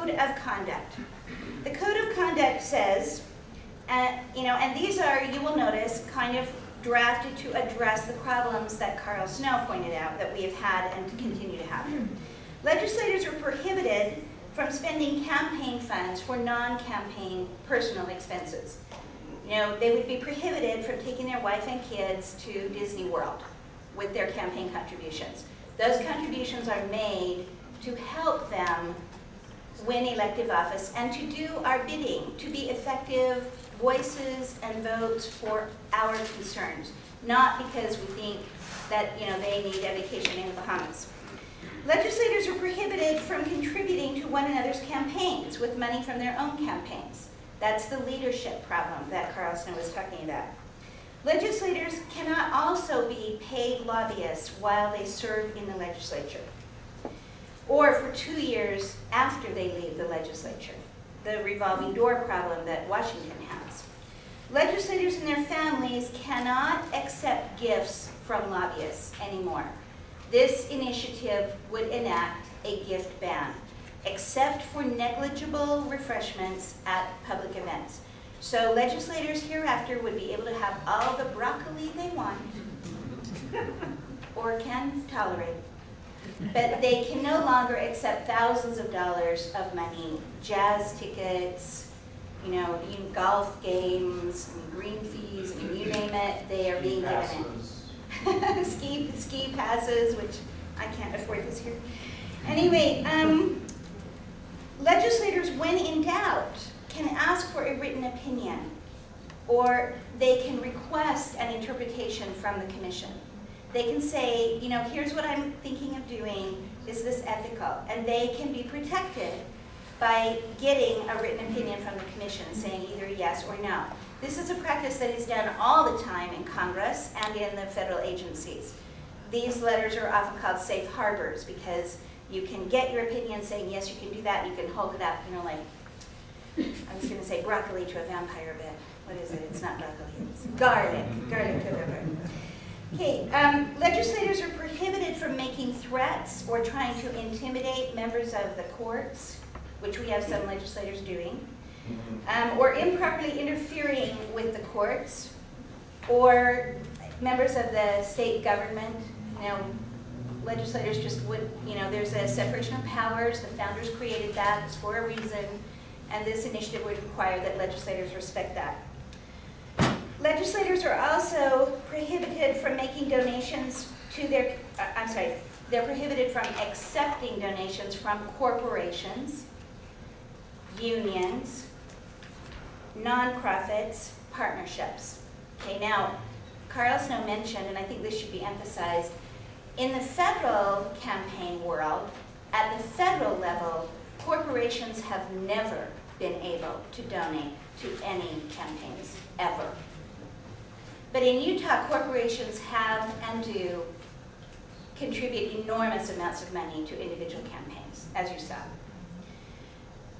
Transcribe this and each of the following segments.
code of conduct. The code of conduct says, and these are, you will notice, kind of drafted to address the problems that Carl Snow pointed out that we have had and continue to have. Legislators are prohibited from spending campaign funds for non-campaign personal expenses. They would be prohibited from taking their wife and kids to Disney World with their campaign contributions. Those contributions are made to help them win elective office and to do our bidding, to be effective voices and votes for our concerns, not because we think that they need a vacation in the Bahamas. Legislators are prohibited from contributing to one another's campaigns with money from their own campaigns. That's the leadership problem that Carl Snow was talking about. Legislators cannot also be paid lobbyists while they serve in the legislature, or for 2 years after they leave the legislature, the revolving door problem that Washington has. Legislators and their families cannot accept gifts from lobbyists anymore. This initiative would enact a gift ban, except for negligible refreshments at public events. So legislators hereafter would be able to have all the broccoli they want, or can tolerate. But they can no longer accept thousands of dollars of money, jazz tickets, golf games, and green fees, and you name it, they are being given it. ski passes, which I can't afford this year. Anyway, legislators, when in doubt, can ask for a written opinion, or they can request an interpretation from the commission. They can say, here's what I'm thinking of doing, is this ethical? And they can be protected by getting a written opinion from the commission saying either yes or no. This is a practice that is done all the time in Congress and in the federal agencies. These letters are often called safe harbors because you can get your opinion saying yes, you can do that, and you can hold it up, like, I was going to say broccoli to a vampire, but what is it? It's not broccoli, it's garlic to a vampire. Okay, legislators are prohibited from making threats or trying to intimidate members of the courts, which we have some legislators doing, or improperly interfering with the courts, or members of the state government. Legislators just would, there's a separation of powers. The founders created that. It's for a reason, and this initiative would require that legislators respect that. Legislators are also prohibited from making donations to their, they're prohibited from accepting donations from corporations, unions, nonprofits, partnerships. Okay, now, Carl Snow mentioned, and I think this should be emphasized, in the federal campaign world, at the federal level, corporations have never been able to donate to any campaigns, ever. But in Utah, corporations have and do contribute enormous amounts of money to individual campaigns, as you saw.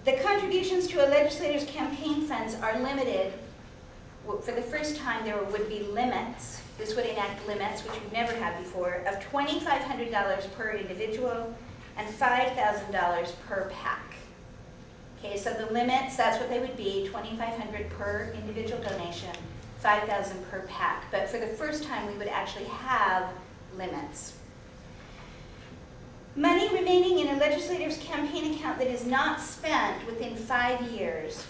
The contributions to a legislator's campaign funds are limited. For the first time, there would be limits. This would enact limits, which we've never had before, of $2,500 per individual and $5,000 per PAC. Okay, so the limits, that's what they would be, $2,500 per individual donation, $5,000 per PAC. But for the first time, we would actually have limits. Money remaining in a legislator's campaign account that is not spent within 5 years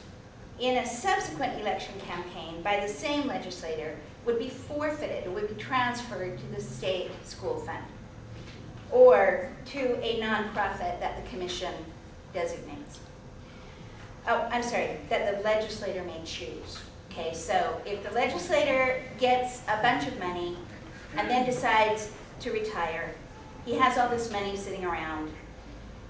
in a subsequent election campaign by the same legislator would be forfeited, or would be transferred to the state school fund, or to a nonprofit that the commission designates. Oh, I'm sorry, that the legislator may choose. Okay, so if the legislator gets a bunch of money and then decides to retire, he has all this money sitting around.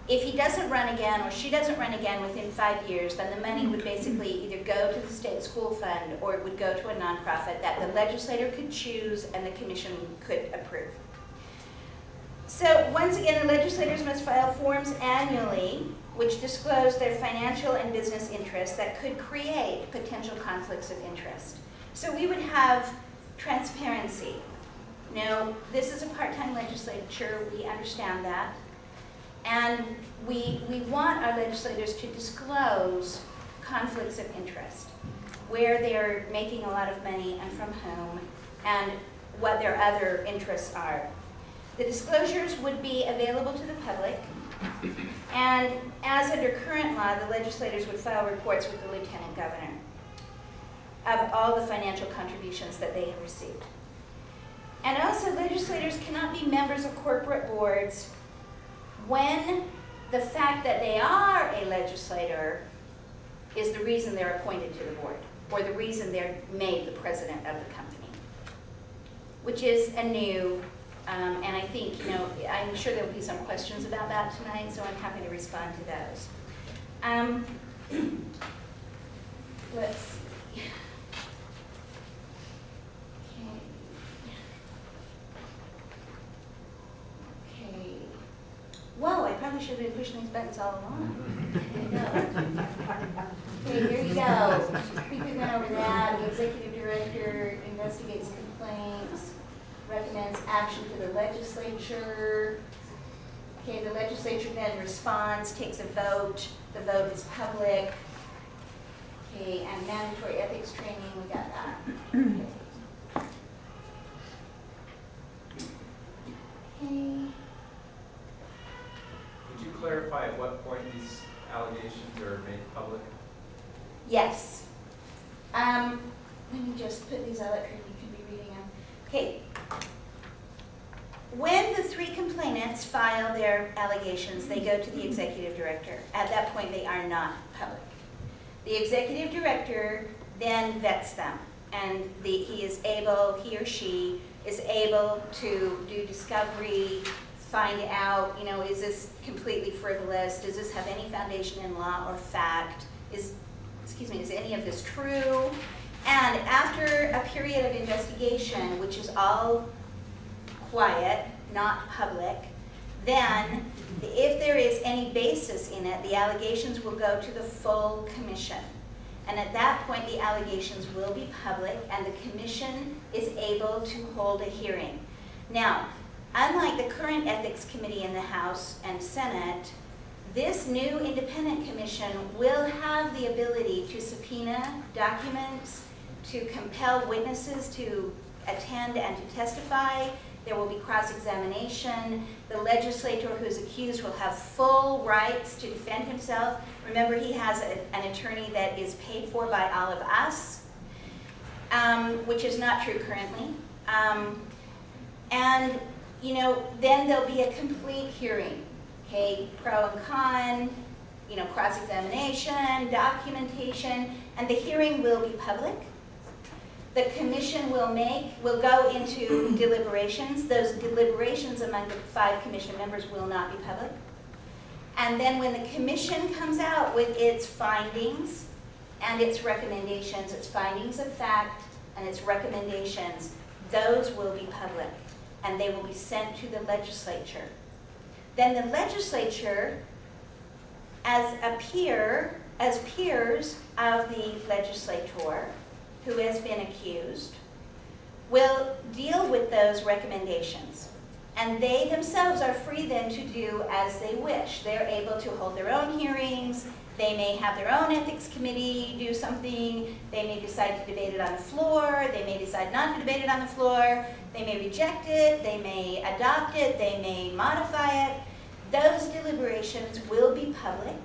If he doesn't run again, or she doesn't run again within 5 years, then the money would basically either go to the state school fund or it would go to a nonprofit that the legislator could choose and the commission could approve. So once again, the legislators must file forms annually which disclose their financial and business interests that could create potential conflicts of interest. So we would have transparency. Now, this is a part-time legislature, we understand that. And we want our legislators to disclose conflicts of interest, where they're making a lot of money and from whom, and what their other interests are. The disclosures would be available to the public, and as under current law, the legislators would file reports with the Lieutenant Governor of all the financial contributions that they have received. And also, legislators cannot be members of corporate boards when the fact that they are a legislator is the reason they're appointed to the board, or the reason they're made the president of the company, which is a new, and I think, I'm sure there'll be some questions about that tonight, so I'm happy to respond to those. Let's see. Whoa, I probably should have been pushing these buttons all along. Okay, here you go. I think we went over that. The executive director investigates complaints, recommends action to the legislature. Okay, the legislature then responds, takes a vote. The vote is public. Okay, and mandatory ethics training, we got that. Okay. Could you clarify at what point these allegations are made public? Yes. Let me just put these out here, you can be reading them. Okay. When the three complainants file their allegations, they go to the executive director. At that point, they are not public. The executive director then vets them, and he or she is able to do discovery, find out, is this completely frivolous? Does this have any foundation in law or fact? Is any of this true? And after a period of investigation, which is all quiet, not public, then if there is any basis in it, the allegations will go to the full commission. And at that point, the allegations will be public, and the commission is able to hold a hearing. Now, unlike the current ethics committee in the House and Senate, this new independent commission will have the ability to subpoena documents, to compel witnesses to attend and to testify. There will be cross-examination. The legislator who is accused will have full rights to defend himself. Remember, he has an attorney that is paid for by all of us, which is not true currently. And then there'll be a complete hearing. Okay, pro and con, cross-examination, documentation, and the hearing will be public. The commission will go into deliberations. Those deliberations among the 5 commission members will not be public. And then when the commission comes out with its findings and its recommendations, its findings of fact and its recommendations, those will be public, and they will be sent to the legislature. Then the legislature, as peers of the legislator who has been accused, will deal with those recommendations. And they themselves are free then to do as they wish. They're able to hold their own hearings. They may have their own ethics committee do something. They may decide to debate it on the floor. They may decide not to debate it on the floor. They may reject it. They may adopt it. They may modify it. Those deliberations will be public,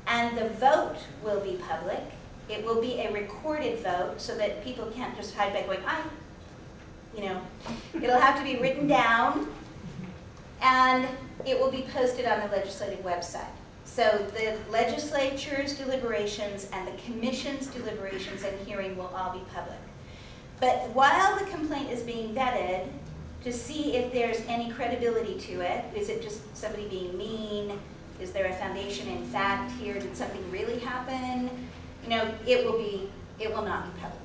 and the vote will be public. It will be a recorded vote so that people can't just hide back going, it'll have to be written down, and it will be posted on the legislative website. So the legislature's deliberations and the commission's deliberations and hearing will all be public. But while the complaint is being vetted to see if there's any credibility to it, is it just somebody being mean? Is there a foundation in fact here? Did something really happen? It will not be public.